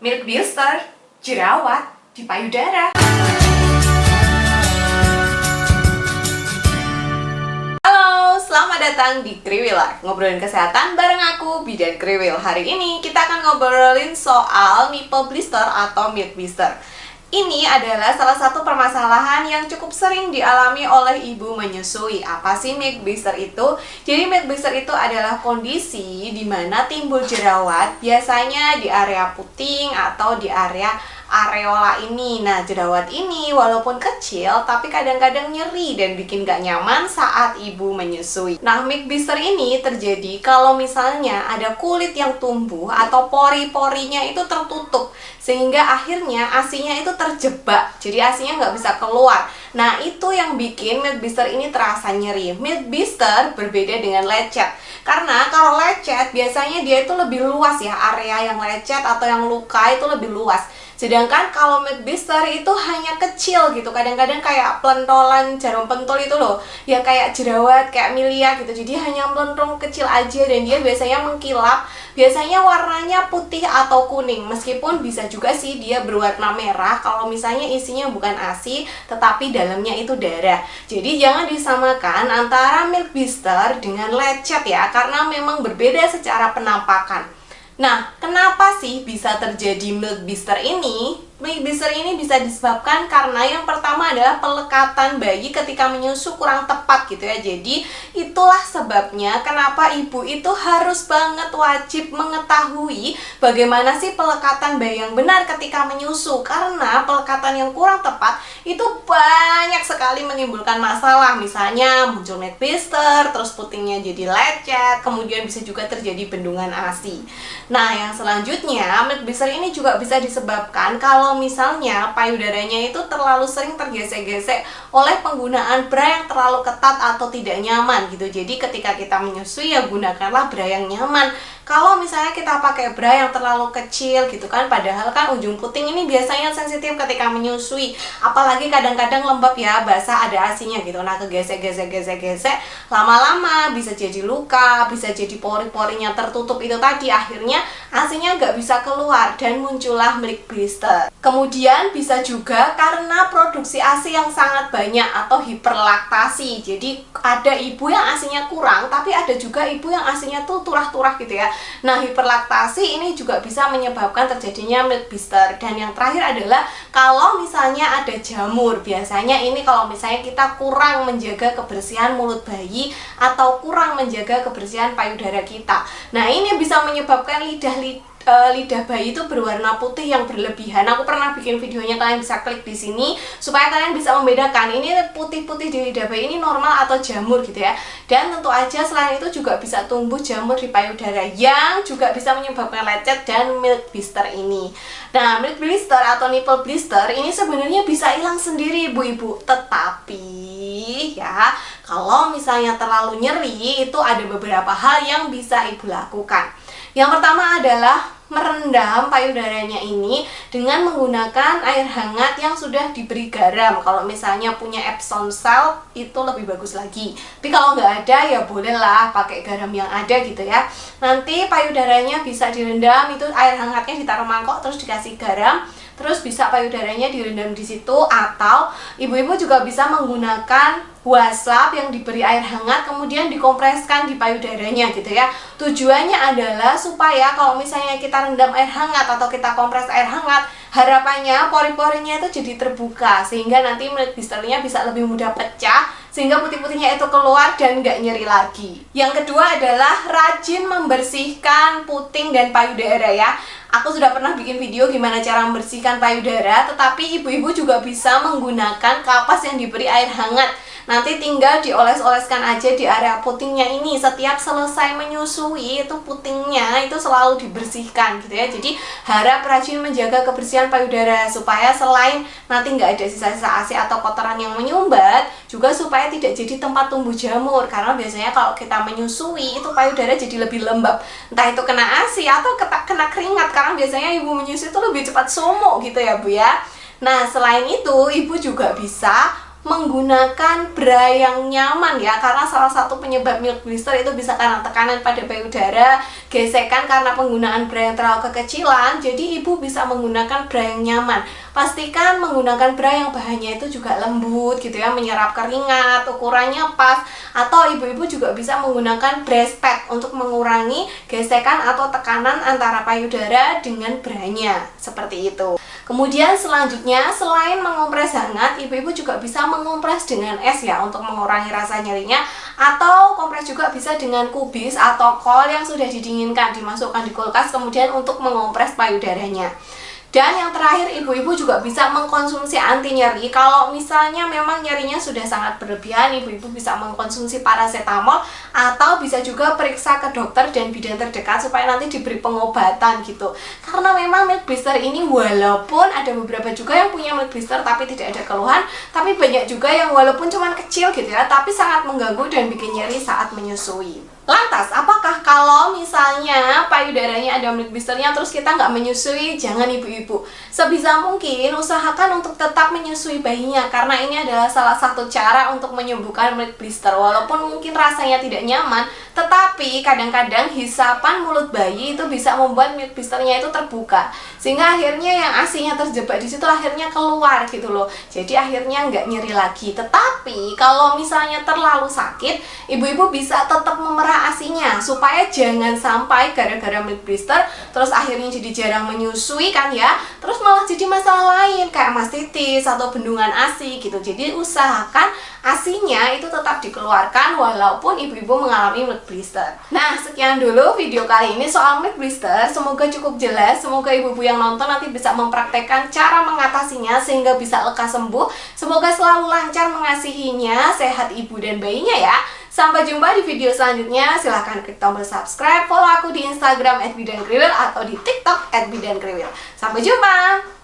Milk Booster, jerawat di payudara. Halo, selamat datang di Kriwil, ngobrolin kesehatan bareng aku, Bidan Kriwil. Hari ini kita akan ngobrolin soal nipple blister atau milk blister. Ini adalah salah satu permasalahan yang cukup sering dialami oleh ibu menyusui. Apa sih milk blister itu? Jadi milk blister itu adalah kondisi di mana timbul jerawat, biasanya di area puting atau di area areola ini. Nah, jerawat ini walaupun kecil, tapi kadang-kadang nyeri dan bikin gak nyaman saat ibu menyusui. Nah, milk blister ini terjadi kalau misalnya ada kulit yang tumbuh atau pori-porinya itu tertutup, sehingga akhirnya ASI-nya itu terjebak, jadi ASI-nya nggak bisa keluar. Nah, itu yang bikin milk blister ini terasa nyeri. Milk blister berbeda dengan lecet, karena kalau lecet biasanya dia itu lebih luas ya, area yang lecet atau yang luka itu lebih luas. Sedangkan kalau milk blister itu hanya kecil gitu, kadang-kadang kayak pelentolan jarum pentul itu loh, ya kayak jerawat, kayak milia gitu. Jadi hanya melentung kecil aja dan dia biasanya mengkilap, biasanya warnanya putih atau kuning. Meskipun bisa juga sih dia berwarna merah kalau misalnya isinya bukan ASI, tetapi dalamnya itu darah. Jadi jangan disamakan antara milk blister dengan lecet ya, karena memang berbeda secara penampakan. Nah, kenapa sih bisa terjadi milk blister ini? Milk blister ini bisa disebabkan karena yang pertama adalah pelekatan bayi ketika menyusu kurang tepat gitu ya. Jadi itulah sebabnya kenapa ibu itu harus banget wajib mengetahui bagaimana sih pelekatan bayi yang benar ketika menyusu. Karena pelekatan yang kurang tepat itu banyak sekali menimbulkan masalah. Misalnya muncul milk blister, terus putingnya jadi lecet, kemudian bisa juga terjadi bendungan ASI. Nah, yang selanjutnya milk blister ini juga bisa disebabkan kalau misalnya payudaranya itu terlalu sering tergesek-gesek oleh penggunaan bra yang terlalu ketat atau tidak nyaman gitu. Jadi ketika kita menyusui ya gunakanlah bra yang nyaman. Kalau misalnya kita pakai bra yang terlalu kecil gitu kan, padahal kan ujung puting ini biasanya sensitif ketika menyusui, apalagi kadang-kadang lembab ya, basah, ada ASI-nya gitu. Nah, kegesek-gesek lama-lama bisa jadi luka, bisa jadi pori-porinya tertutup itu tadi, akhirnya ASI-nya nggak bisa keluar dan muncullah milk blister. Kemudian bisa juga karena produksi ASI yang sangat banyak atau hiperlaktasi. Jadi ada ibu yang ASI-nya kurang, tapi ada juga ibu yang ASI-nya tuh turah-turah gitu ya. Nah, hiperlaktasi ini juga bisa menyebabkan terjadinya milk blister. Dan yang terakhir adalah kalau misalnya ada jamur. Biasanya ini kalau misalnya kita kurang menjaga kebersihan mulut bayi atau kurang menjaga kebersihan payudara kita. Nah, ini bisa menyebabkan lidah bayi itu berwarna putih yang berlebihan. Aku pernah bikin videonya, kalian bisa klik di sini supaya kalian bisa membedakan ini putih-putih di lidah bayi ini normal atau jamur gitu ya. Dan tentu aja selain itu juga bisa tumbuh jamur di payudara yang juga bisa menyebabkan lecet dan milk blister ini. Nah, milk blister atau nipple blister ini sebenarnya bisa hilang sendiri ibu-ibu, tetapi ya kalau misalnya terlalu nyeri itu ada beberapa hal yang bisa ibu lakukan. Yang pertama adalah merendam payudaranya ini dengan menggunakan air hangat yang sudah diberi garam. Kalau misalnya punya Epsom salt itu lebih bagus lagi. Tapi kalau nggak ada ya bolehlah pakai garam yang ada gitu ya. Nanti payudaranya bisa direndam, itu air hangatnya ditaruh mangkok terus dikasih garam. Terus bisa payudaranya direndam di situ, atau ibu-ibu juga bisa menggunakan wastafel yang diberi air hangat kemudian dikompreskan di payudaranya gitu ya. Tujuannya adalah supaya kalau misalnya kita rendam air hangat atau kita kompres air hangat, harapannya pori-porinya itu jadi terbuka sehingga nanti milk blisternya bisa lebih mudah pecah, sehingga putih-putihnya itu keluar dan nggak nyeri lagi. Yang kedua adalah rajin membersihkan puting dan payudara ya. Aku sudah pernah bikin video gimana cara membersihkan payudara, tetapi ibu-ibu juga bisa menggunakan kapas yang diberi air hangat. Nanti tinggal dioles-oleskan aja di area putingnya ini. Setiap selesai menyusui itu putingnya itu selalu dibersihkan gitu ya. Jadi harap rajin menjaga kebersihan payudara supaya selain nanti nggak ada sisa-sisa ASI atau kotoran yang menyumbat, juga supaya tidak jadi tempat tumbuh jamur. Karena biasanya kalau kita menyusui itu payudara jadi lebih lembab, entah itu kena ASI atau kena keringat, karena biasanya ibu menyusui itu lebih cepat sumuk gitu ya Bu ya. Nah, selain itu ibu juga bisa menggunakan bra yang nyaman ya, karena salah satu penyebab milk blister itu bisa karena tekanan pada payudara, gesekan karena penggunaan bra yang terlalu kekecilan. Jadi ibu bisa menggunakan bra yang nyaman. Pastikan menggunakan bra yang bahannya itu juga lembut gitu ya, menyerap keringat, ukurannya pas. Atau ibu-ibu juga bisa menggunakan breast pad untuk mengurangi gesekan atau tekanan antara payudara dengan branya, seperti itu. Kemudian selanjutnya, selain mengompres hangat, ibu-ibu juga bisa mengompres dengan es ya untuk mengurangi rasa nyerinya. Atau kompres juga bisa dengan kubis atau kol yang sudah didinginkan, dimasukkan di kulkas kemudian untuk mengompres payudaranya. Dan yang terakhir, ibu-ibu juga bisa mengkonsumsi anti nyeri. Kalau misalnya memang nyerinya sudah sangat berlebihan, ibu-ibu bisa mengkonsumsi paracetamol atau bisa juga periksa ke dokter dan bidan terdekat supaya nanti diberi pengobatan gitu. Karena memang milk blister ini walaupun ada beberapa juga yang punya milk blister tapi tidak ada keluhan, tapi banyak juga yang walaupun cuma kecil gitu ya, tapi sangat mengganggu dan bikin nyeri saat menyusui. Lantas, apakah kalau misalnya payudaranya ada milk blisternya terus kita nggak menyusui? Jangan ibu-ibu. Sebisa mungkin usahakan untuk tetap menyusui bayinya, karena ini adalah salah satu cara untuk menyembuhkan milk blister. Walaupun mungkin rasanya tidak nyaman, tetapi kadang-kadang hisapan mulut bayi itu bisa membuat milk blisternya itu terbuka, sehingga akhirnya yang ASI-nya terjebak di situ akhirnya keluar gitu loh. Jadi akhirnya nggak nyeri lagi. Tetapi kalau misalnya terlalu sakit, ibu-ibu bisa tetap memerah ASI-nya supaya jangan sampai gara-gara milk blister terus akhirnya jadi jarang menyusui kan ya, terus malah jadi masalah lain kayak mastitis atau bendungan ASI gitu. Jadi usahakan ASI-nya itu tetap dikeluarkan walaupun ibu-ibu mengalami milk blister. Nah, sekian dulu video kali ini soal milk blister. Semoga cukup jelas. Semoga ibu-ibu yang nonton nanti bisa mempraktekkan cara mengatasinya sehingga bisa lekas sembuh. Semoga selalu lancar mengasihinya, sehat ibu dan bayinya ya. Sampai jumpa di video selanjutnya. Silahkan klik tombol subscribe, follow aku di Instagram @bidankriwil atau di TikTok @bidankriwil. Sampai jumpa.